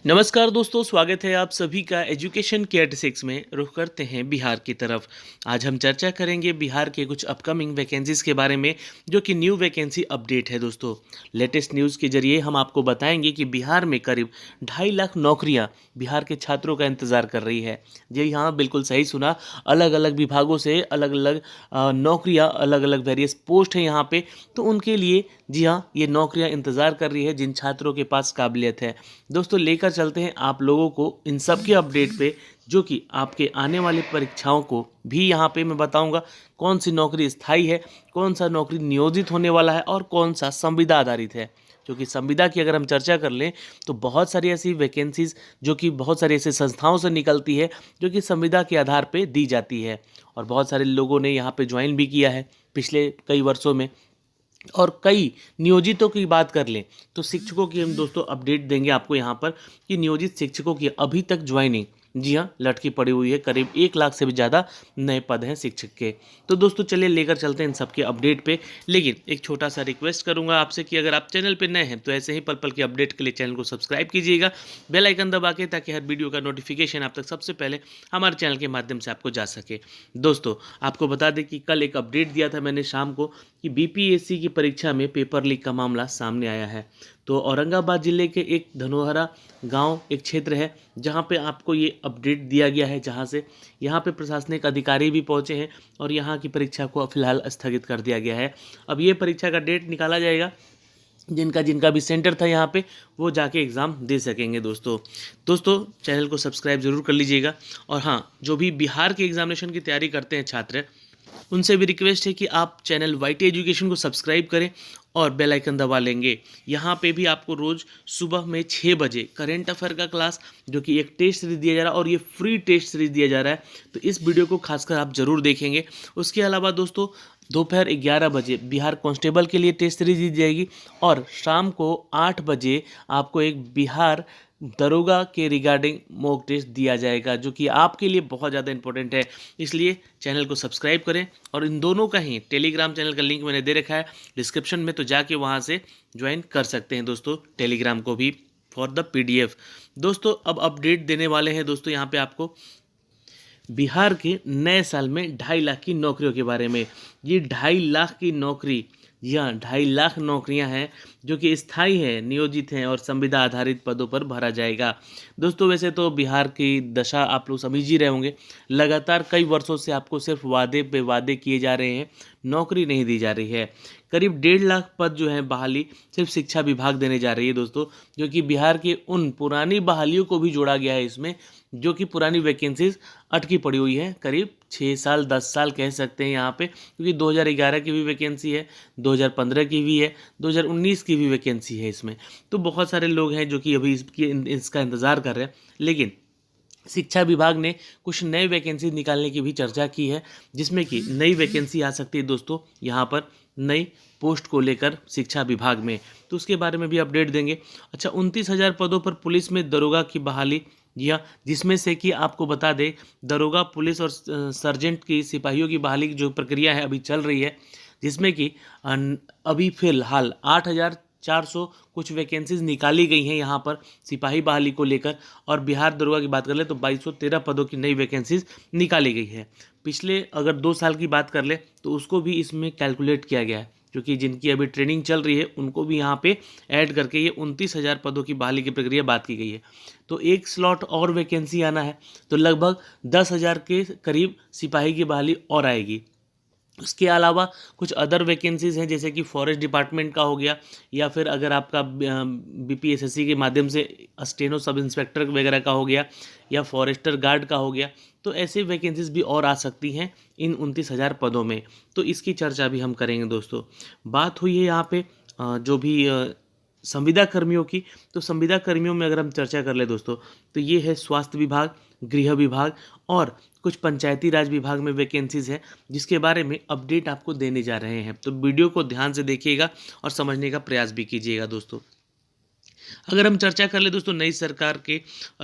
नमस्कार दोस्तों, स्वागत है आप सभी का एजुकेशन केयर 6 में। रुख करते हैं बिहार की तरफ। आज हम चर्चा करेंगे बिहार के कुछ अपकमिंग वैकेंसीज़ के बारे में, जो कि न्यू वैकेंसी अपडेट है दोस्तों। लेटेस्ट न्यूज़ के जरिए हम आपको बताएंगे कि बिहार में करीब 2.5 लाख नौकरियां बिहार के छात्रों का इंतज़ार कर रही है। जी हाँ, बिल्कुल सही सुना। अलग अलग विभागों से अलग अलग नौकरियाँ, अलग अलग वेरियस पोस्ट हैं यहाँ पे, तो उनके लिए जी हाँ, ये नौकरियाँ इंतज़ार कर रही है जिन छात्रों के पास काबिलियत है। दोस्तों, लेकर चलते हैं आप लोगों को इन सब के अपडेट पे, जो कि आपके आने वाली परीक्षाओं को भी यहाँ पे मैं बताऊंगा कौन सी नौकरी स्थायी है, कौन सा नौकरी नियोजित होने वाला है और कौन सा संविदा आधारित है। क्योंकि संविदा की अगर हम चर्चा कर लें तो बहुत सारी ऐसी वैकेंसीज जो कि बहुत सारी ऐसी संस्थाओं से निकलती है, जो कि संविदा के आधार पे दी जाती है। और बहुत सारे लोगों ने यहाँ पे ज्वाइन भी किया है पिछले कई वर्षों में। और कई नियोजितों की बात कर लें तो शिक्षकों की हम दोस्तों अपडेट देंगे आपको यहाँ पर कि नियोजित शिक्षकों की अभी तक ज्वाइनिंग जी हाँ लटकी पड़ी हुई है। करीब 1 लाख से भी ज़्यादा नए पद हैं शिक्षक के। तो दोस्तों चलिए लेकर चलते हैं इन सबके अपडेट पे। लेकिन एक छोटा सा रिक्वेस्ट करूंगा आपसे कि अगर आप चैनल पे नए हैं तो ऐसे ही पल पल के अपडेट के लिए चैनल को सब्सक्राइब कीजिएगा, बेल आइकन दबा के, ताकि हर वीडियो का नोटिफिकेशन आप तक सबसे पहले हमारे चैनल के माध्यम से आपको जा सके। दोस्तों, आपको बता दें कि कल एक अपडेट दिया था मैंने शाम को कि बीपीएससी की परीक्षा में पेपर लीक का मामला सामने आया है। तो औरंगाबाद जिले के एक धनोहरा गांव एक क्षेत्र है जहां पे आपको ये अपडेट दिया गया है, जहां से यहां पे प्रशासनिक अधिकारी भी पहुंचे हैं और यहां की परीक्षा को फिलहाल स्थगित कर दिया गया है। अब ये परीक्षा का डेट निकाला जाएगा। जिनका जिनका भी सेंटर था यहाँ पे वो जाके एग्ज़ाम दे सकेंगे। दोस्तों चैनल को सब्सक्राइब ज़रूर कर लीजिएगा। और हाँ, जो भी बिहार के एग्जामिनेशन की तैयारी करते हैं छात्र, उनसे भी रिक्वेस्ट है कि आप चैनल वाईटी एजुकेशन को सब्सक्राइब करें और बेल आइकन दबा लेंगे। यहाँ पे भी आपको रोज़ सुबह में 6 बजे करेंट अफेयर का क्लास, जो कि एक टेस्ट सीरीज दिया जा रहा है और ये फ्री टेस्ट सीरीज दिया जा रहा है, तो इस वीडियो को खासकर आप ज़रूर देखेंगे। उसके अलावा दोस्तों दोपहर 11 बजे बिहार कांस्टेबल के लिए टेस्ट सीरीज दी जाएगी और शाम को 8 बजे आपको एक बिहार दरोगा के रिगार्डिंग मॉक टेस्ट दिया जाएगा, जो कि आपके लिए बहुत ज़्यादा इंपॉर्टेंट है। इसलिए चैनल को सब्सक्राइब करें और इन दोनों का ही टेलीग्राम चैनल का लिंक मैंने दे रखा है डिस्क्रिप्शन में, तो जाके वहाँ से ज्वाइन कर सकते हैं दोस्तों टेलीग्राम को भी फॉर द पीडीएफ। दोस्तों अब अपडेट देने वाले हैं दोस्तों यहाँ पे आपको बिहार के नए साल में 2.5 लाख की नौकरियों के बारे में। ये 2.5 लाख की नौकरी, जी हाँ 2.5 लाख नौकरियां हैं जो कि स्थायी हैं, नियोजित हैं और संविदा आधारित पदों पर भरा जाएगा। दोस्तों वैसे तो बिहार की दशा आप लोग समझ ही रहे होंगे। लगातार कई वर्षों से आपको सिर्फ वादे पे वादे किए जा रहे हैं, नौकरी नहीं दी जा रही है। करीब 1.5 लाख पद जो है बहाली सिर्फ शिक्षा विभाग देने जा रही है दोस्तों, जो कि बिहार के उन पुरानी बहालियों को भी जोड़ा गया है इसमें, जो कि पुरानी वैकेंसीज अटकी पड़ी हुई है। करीब 6 साल 10 साल कह सकते हैं यहाँ पे, क्योंकि 2011 की भी वैकेंसी है, 2015 की भी है, 2019 की भी वैकेंसी है इसमें। तो बहुत सारे लोग हैं जो कि अभी इसका इंतज़ार कर रहे हैं। लेकिन शिक्षा विभाग ने कुछ नए वैकेंसी निकालने की भी चर्चा की है, जिसमें कि नई वैकेंसी आ सकती है दोस्तों यहाँ पर नई पोस्ट को लेकर शिक्षा विभाग में, तो उसके बारे में भी अपडेट देंगे। अच्छा, 29,000 पदों पर पुलिस में दरोगा की बहाली, जी हाँ, जिसमें से कि आपको बता दें दरोगा, पुलिस और सर्जेंट की सिपाहियों की बहाली की जो प्रक्रिया है अभी चल रही है, जिसमें कि अभी फिलहाल 8,400 कुछ वैकेंसीज निकाली गई हैं यहाँ पर सिपाही बहाली को लेकर। और बिहार दरोगा की बात कर ले तो 2213 पदों की नई वैकेंसीज निकाली गई है। पिछले अगर 2 साल की बात कर ले तो उसको भी इसमें कैलकुलेट किया गया है, क्योंकि जिनकी अभी ट्रेनिंग चल रही है उनको भी यहाँ पे ऐड करके ये 29,000 पदों की बहाली की प्रक्रिया बात की गई है। तो एक स्लॉट और वैकेंसी आना है तो लगभग 10,000 के करीब सिपाही की बहाली और आएगी। उसके अलावा कुछ अदर वैकेंसीज़ हैं, जैसे कि फॉरेस्ट डिपार्टमेंट का हो गया, या फिर अगर आपका बीपीएसएससी के माध्यम से स्टेनो सब इंस्पेक्टर वगैरह का हो गया, या फॉरेस्टर गार्ड का हो गया, तो ऐसे वैकेंसीज भी और आ सकती हैं इन 29,000 पदों में। तो इसकी चर्चा भी हम करेंगे दोस्तों। बात हुई है यहाँ पे जो भी संविदा कर्मियों की, तो संविदा कर्मियों में अगर हम चर्चा कर ले दोस्तों तो ये है स्वास्थ्य विभाग, गृह विभाग और कुछ पंचायती राज विभाग में वैकेंसीज है, जिसके बारे में अपडेट आपको देने जा रहे हैं। तो वीडियो को ध्यान से देखिएगा और समझने का प्रयास भी कीजिएगा दोस्तों। अगर हम चर्चा कर ले दोस्तों नई सरकार के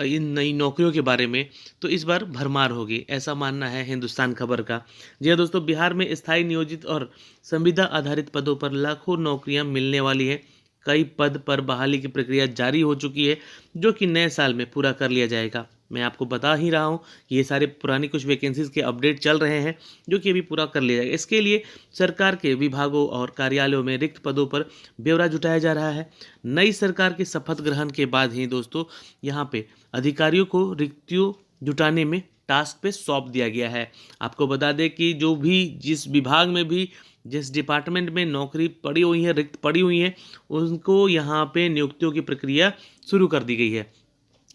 इन नई नौकरियों के बारे में, तो इस बार भरमार होगी, ऐसा मानना है हिंदुस्तान खबर का। जी हाँ दोस्तों, बिहार में स्थायी नियोजित और संविदा आधारित पदों पर लाखों नौकरियां मिलने वाली है। कई पद पर बहाली की प्रक्रिया जारी हो चुकी है, जो कि नए साल में पूरा कर लिया जाएगा। मैं आपको बता ही रहा हूँ कि ये सारे पुरानी कुछ वैकेंसीज के अपडेट चल रहे हैं, जो कि अभी पूरा कर लिया जाएगा। इसके लिए सरकार के विभागों और कार्यालयों में रिक्त पदों पर ब्यौरा जुटाया जा रहा है। नई सरकार के शपथ ग्रहण के बाद ही दोस्तों यहाँ पे अधिकारियों को रिक्तियों जुटाने में टास्क पे सौंप दिया गया है। आपको बता दें कि जो भी जिस विभाग में भी जिस डिपार्टमेंट में नौकरी पड़ी हुई है, रिक्त पड़ी हुई है, उनको यहाँ पे नियुक्तियों की प्रक्रिया शुरू कर दी गई है।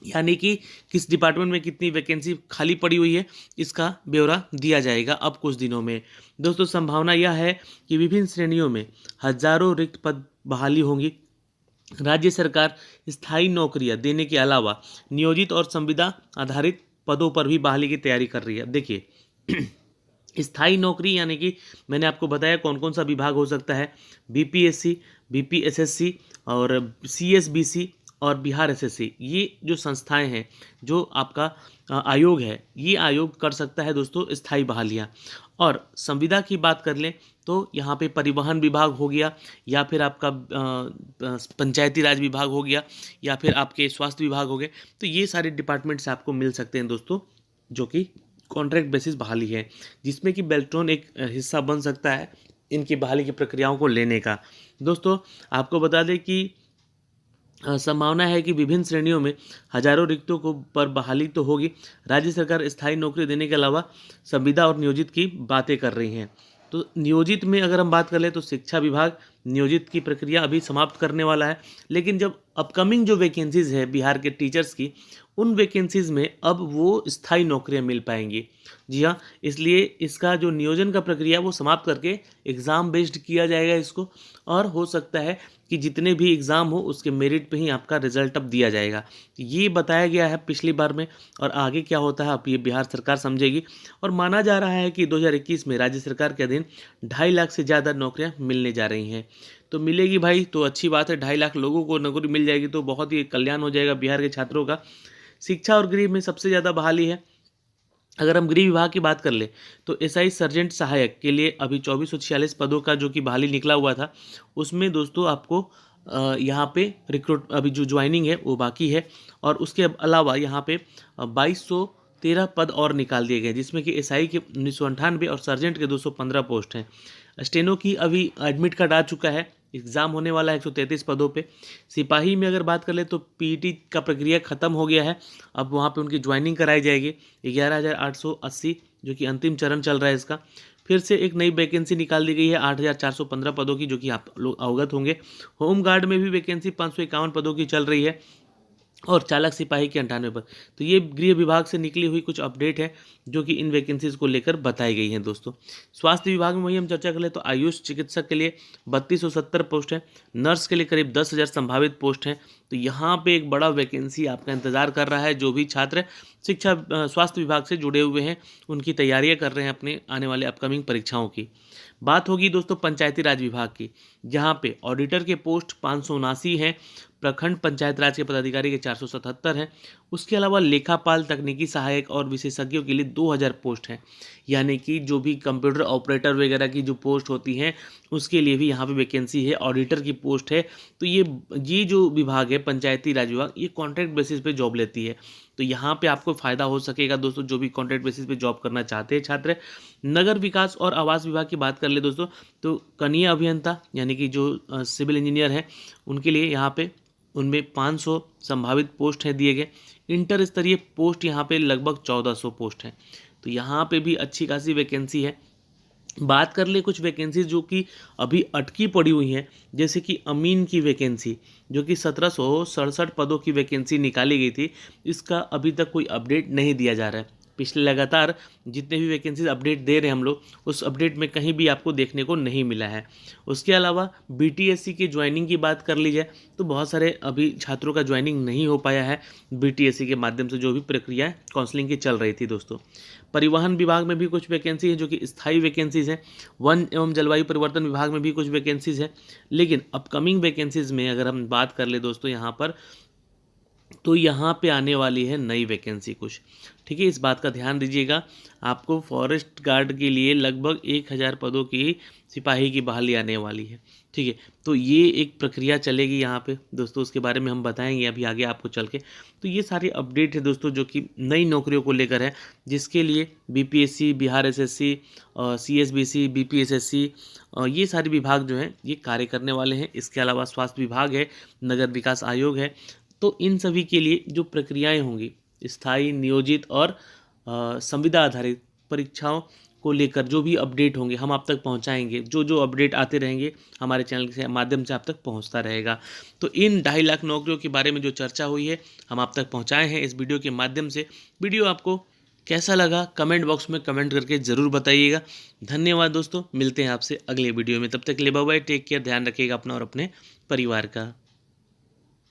यानी कि किस डिपार्टमेंट में कितनी वैकेंसी खाली पड़ी हुई है, इसका ब्यौरा दिया जाएगा अब कुछ दिनों में। दोस्तों संभावना यह है कि विभिन्न श्रेणियों में हजारों रिक्त पद बहाली होंगी। राज्य सरकार स्थायी नौकरियां देने के अलावा नियोजित और संविदा आधारित पदों पर भी बहाली की तैयारी कर रही है। देखिए स्थायी नौकरी यानी कि मैंने आपको बताया कौन कौन सा विभाग हो सकता है, बीपीएससी, बीपीएसएससी और सीएसबीसी और बिहार एसएससी। ये जो संस्थाएं हैं, जो आपका आयोग है, ये आयोग कर सकता है दोस्तों स्थायी बहालियां। और संविदा की बात कर लें तो यहाँ पे परिवहन विभाग हो गया, या फिर आपका पंचायती राज विभाग हो गया, या फिर आपके स्वास्थ्य विभाग हो गए। तो ये सारे डिपार्टमेंट्स आपको मिल सकते हैं दोस्तों, जो कि कॉन्ट्रैक्ट बेसिस बहाली है, जिसमें कि बेल्ट्रॉन एक हिस्सा बन सकता है इनकी बहाली की प्रक्रियाओं को लेने का। दोस्तों आपको बता दें कि संभावना है कि विभिन्न श्रेणियों में हजारों रिक्तों को पर बहाली तो होगी। राज्य सरकार स्थायी नौकरी देने के अलावा संविदा और नियोजित की बातें कर रही हैं। तो नियोजित में अगर हम बात कर ले तो शिक्षा विभाग नियोजित की प्रक्रिया अभी समाप्त करने वाला है, लेकिन जब अपकमिंग जो वैकेंसीज है बिहार के टीचर्स की, उन वैकेंसीज में अब वो स्थायी नौकरियां मिल पाएंगी। जी हाँ, इसलिए इसका जो नियोजन का प्रक्रिया वो समाप्त करके एग्ज़ाम बेस्ड किया जाएगा इसको, और हो सकता है कि जितने भी एग्ज़ाम हो उसके मेरिट पे ही आपका रिजल्ट अब दिया जाएगा। ये बताया गया है पिछली बार में, और आगे क्या होता है अब ये बिहार सरकार समझेगी। और माना जा रहा है कि 2021 में राज्य सरकार के अधीन 2.5 लाख से ज़्यादा नौकरियां मिलने जा रही हैं। तो मिलेगी भाई तो अच्छी बात है, 2.5 लाख लोगों को नौकरी मिल जाएगी तो बहुत ही कल्याण हो जाएगा बिहार के छात्रों का। शिक्षा और गृह में सबसे ज़्यादा बहाली है। अगर हम गृह विभाग की बात कर ले तो एसआई सर्जेंट सहायक के लिए अभी 2446 पदों का जो कि बहाली निकला हुआ था, उसमें दोस्तों आपको यहाँ पे रिक्रूट अभी जो ज्वाइनिंग है वो बाकी है। और उसके अलावा यहाँ पे 2213 पद और निकाल दिए गए, जिसमें कि एसआई के 1998 और सर्जेंट के 215 पोस्ट हैं। स्टेनो की अभी एडमिट कार्ड आ चुका है, एग्ज़ाम होने वाला है 133 पदों पे। सिपाही में अगर बात कर ले तो पीईटी का प्रक्रिया ख़त्म हो गया है, अब वहाँ पे उनकी ज्वाइनिंग कराई जाएगी। 11,880 जो कि अंतिम चरण चल रहा है इसका। फिर से एक नई वैकेंसी निकाल दी गई है 8,415 पदों की, जो कि आप लोग अवगत होंगे। होम गार्ड में भी वैकेंसी 551 पदों की चल रही है, और चालक सिपाही के 98 पद। तो ये गृह विभाग से निकली हुई कुछ अपडेट है जो कि इन वैकेंसीज को लेकर बताई गई हैं दोस्तों। स्वास्थ्य विभाग में वही हम चर्चा कर ले तो आयुष चिकित्सक के लिए 3270 पोस्ट है, नर्स के लिए करीब 10,000 संभावित पोस्ट हैं। तो यहाँ पे एक बड़ा वैकेंसी आपका इंतजार कर रहा है। जो भी छात्र शिक्षा स्वास्थ्य विभाग से जुड़े हुए हैं उनकी तैयारियाँ कर रहे हैं अपने आने वाले अपकमिंग परीक्षाओं की। बात होगी दोस्तों पंचायती राज विभाग की, जहाँ पे ऑडिटर के पोस्ट 579 हैं, प्रखंड पंचायत राज के पदाधिकारी के 477 हैं। उसके अलावा लेखापाल, तकनीकी सहायक और विशेषज्ञों के लिए 2000 पोस्ट हैं। यानी कि जो भी कंप्यूटर ऑपरेटर वगैरह की जो पोस्ट होती हैं उसके लिए भी यहाँ पे वैकेंसी है, ऑडिटर की पोस्ट है। तो ये जो विभाग है पंचायती राज विभाग, ये कॉन्ट्रैक्ट बेसिस पे जॉब लेती है। तो यहाँ पे आपको फ़ायदा हो सकेगा दोस्तों, जो भी कॉन्ट्रैक्ट बेसिस पे जॉब करना चाहते हैं छात्र। नगर विकास और आवास विभाग की बात कर ले दोस्तों, तो कनीय अभियंता यानी कि जो सिविल इंजीनियर हैं उनके लिए यहाँ पे उनमें 500 संभावित पोस्ट हैं दिए गए। इंटर स्तरीय पोस्ट यहाँ पे लगभग 1400 पोस्ट हैं। तो यहाँ पे भी अच्छी खासी वैकेंसी है। बात कर ले कुछ वैकेंसी जो कि अभी अटकी पड़ी हुई हैं, जैसे कि अमीन की वैकेंसी जो कि 1767 पदों की वैकेंसी निकाली गई थी, इसका अभी तक कोई अपडेट नहीं दिया जा रहा है। पिछले लगातार जितने भी वैकेंसीज अपडेट दे रहे हैं हम लोग, उस अपडेट में कहीं भी आपको देखने को नहीं मिला है। उसके अलावा बीटीएससी की ज्वाइनिंग की बात कर ली जाए तो बहुत सारे अभी छात्रों का ज्वाइनिंग नहीं हो पाया है बीटीएससी के माध्यम से, जो भी प्रक्रिया काउंसलिंग की चल रही थी दोस्तों। परिवहन विभाग में भी कुछ वैकेंसी है जो कि स्थायी वैकेंसीज हैं। वन एवं जलवायु परिवर्तन विभाग में भी कुछ वैकेंसीज हैं। लेकिन अपकमिंग वैकेंसीज में अगर हम बात कर ले दोस्तों, यहाँ पर तो यहाँ पे आने वाली है नई वैकेंसी कुछ, ठीक है, इस बात का ध्यान दीजिएगा। आपको फॉरेस्ट गार्ड के लिए लगभग 1000 पदों की सिपाही की बहाली आने वाली है, ठीक है। तो ये एक प्रक्रिया चलेगी यहाँ पे दोस्तों, उसके बारे में हम बताएंगे अभी आगे आपको चल के। तो ये सारी अपडेट है दोस्तों जो कि नई नौकरियों को लेकर है, जिसके लिए BPSC, Bihar SSC, CSBC, BPSSC, ये सारे विभाग जो हैं ये कार्य करने वाले हैं। इसके अलावा स्वास्थ्य विभाग है, नगर विकास आयोग है। तो इन सभी के लिए जो प्रक्रियाएं होंगी, स्थायी, नियोजित और संविदा आधारित परीक्षाओं को लेकर जो भी अपडेट होंगे हम आप तक पहुंचाएंगे। जो जो अपडेट आते रहेंगे हमारे चैनल के माध्यम से आप तक पहुंचता रहेगा। तो इन 2.5 लाख नौकरियों के बारे में जो चर्चा हुई है हम आप तक पहुंचाए हैं इस वीडियो के माध्यम से। वीडियो आपको कैसा लगा कमेंट बॉक्स में कमेंट करके ज़रूर बताइएगा। धन्यवाद दोस्तों, मिलते हैं आपसे अगले वीडियो में। तब तक के लिए बाय बाय, टेक केयर, ध्यान रखिएगा अपना और अपने परिवार का।